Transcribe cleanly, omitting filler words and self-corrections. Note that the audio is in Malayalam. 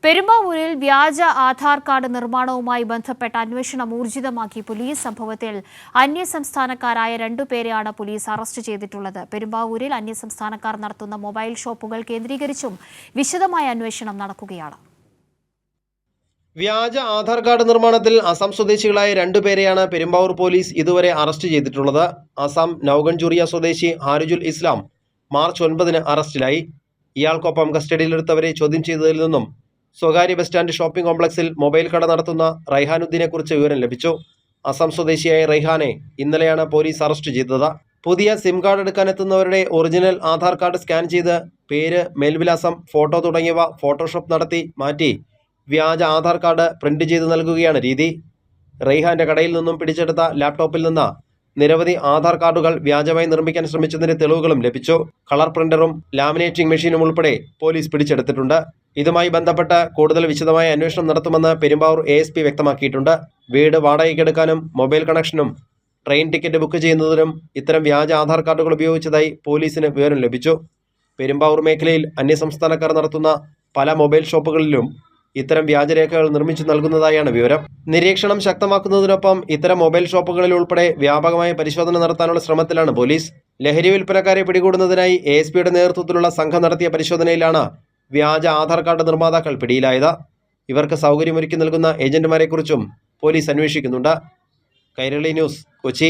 പെരുമ്പാവൂരിൽ വ്യാജ ആധാർ കാർഡ് നിർമ്മാണവുമായി ബന്ധപ്പെട്ട അന്വേഷണം ഊർജിതമാക്കി പോലീസ്. സംഭവത്തിൽ അന്യസംസ്ഥാനക്കാരായ 2 പേരെയാണ് പോലീസ് അറസ്റ്റ് ചെയ്തിട്ടുള്ളത്. പെരുമ്പാവൂരിൽ അന്യസംസ്ഥാനക്കാർ നടത്തുന്ന മൊബൈൽ ഷോപ്പുകൾ കേന്ദ്രീകരിച്ചും വിശദമായ അന്വേഷണം നടക്കുകയാണ്. വ്യാജ ആധാർ കാർഡ് നിർമ്മാണത്തിൽ അസം സ്വദേശികളായ 2 പേരെയാണ് പെരുമ്പാവൂർ പോലീസ് ഇതുവരെ അറസ്റ്റ് ചെയ്തിട്ടുള്ളത്. അസം നൌഗൺചുറിയ സ്വദേശി ഹാരിജുൽ ഇസ്ലാം മാർച്ച് 9-ന് അറസ്റ്റിലായി. ഇയാൾക്കൊപ്പം കസ്റ്റഡിയിലെടുത്തവരെ ചോദ്യം ചെയ്തതിൽ നിന്നും സ്വകാര്യ ബസ് സ്റ്റാൻഡ് ഷോപ്പിംഗ് കോംപ്ലക്സിൽ മൊബൈൽ കട നടത്തുന്ന റൈഹാനുദ്ദീനെ കുറിച്ച് വിവരം ലഭിച്ചു. അസം സ്വദേശിയായ റൈഹാനെ ഇന്നലെയാണ് പോലീസ് അറസ്റ്റ് ചെയ്തത്. പുതിയ സിം കാർഡ് എടുക്കാനെത്തുന്നവരുടെ ഒറിജിനൽ ആധാർ കാർഡ് സ്കാൻ ചെയ്ത് പേര്, മേൽവിലാസം, ഫോട്ടോ തുടങ്ങിയവ ഫോട്ടോഷോപ്പ് നടത്തി മാറ്റി വ്യാജ ആധാർ കാർഡ് പ്രിന്റ് ചെയ്ത് നൽകുകയാണ് രീതി. റൈഹാന്റെ കടയിൽ നിന്നും പിടിച്ചെടുത്ത ലാപ്ടോപ്പിൽ നിന്ന് നിരവധി ആധാർ കാർഡുകൾ വ്യാജമായി നിർമ്മിക്കാൻ ശ്രമിച്ചതിന്റെ തെളിവുകളും ലഭിച്ചു. കളർ പ്രിന്ററും ലാമിനേറ്റിംഗ് മെഷീനും ഉൾപ്പെടെ പോലീസ് പിടിച്ചെടുത്തിട്ടുണ്ട്. ഇതുമായി ബന്ധപ്പെട്ട് കൂടുതൽ വിശദമായ അന്വേഷണം നടത്തുമെന്ന് പെരുമ്പാവൂർ ASP വ്യക്തമാക്കിയിട്ടുണ്ട്. വീട് വാടകയ്ക്കെടുക്കാനും മൊബൈൽ കണക്ഷനും ട്രെയിൻ ടിക്കറ്റ് ബുക്ക് ചെയ്യുന്നതിനും ഇത്തരം വ്യാജ ആധാർ കാർഡുകൾ ഉപയോഗിച്ചതായി പോലീസിന് വിവരം ലഭിച്ചു. പെരുമ്പാവൂർ മേഖലയിൽ അന്യസംസ്ഥാനക്കാർ നടത്തുന്ന പല മൊബൈൽ ഷോപ്പുകളിലും ഇത്തരം വ്യാജരേഖകൾ നിർമ്മിച്ചു നൽകുന്നതായാണ് വിവരം. നിരീക്ഷണം ശക്തമാക്കുന്നതിനൊപ്പം ഇത്തരം മൊബൈൽ ഷോപ്പുകളിൽ ഉൾപ്പെടെ വ്യാപകമായ പരിശോധന നടത്താനുള്ള ശ്രമത്തിലാണ് പോലീസ്. ലഹരി വിൽപ്പനക്കാരെ പിടികൂടുന്നതിനായി ASPയുടെ നേതൃത്വത്തിലുള്ള സംഘം നടത്തിയ പരിശോധനയിലാണ് വ്യാജ ആധാർ കാർഡ് നിർമ്മാതാക്കൾ പിടിയിലായത്. ഇവർക്ക് സൗകര്യമൊരുക്കി നൽകുന്ന ഏജന്റുമാരെക്കുറിച്ചും പോലീസ് അന്വേഷിക്കുന്നുണ്ട്. കൈരളി ന്യൂസ്, കൊച്ചി.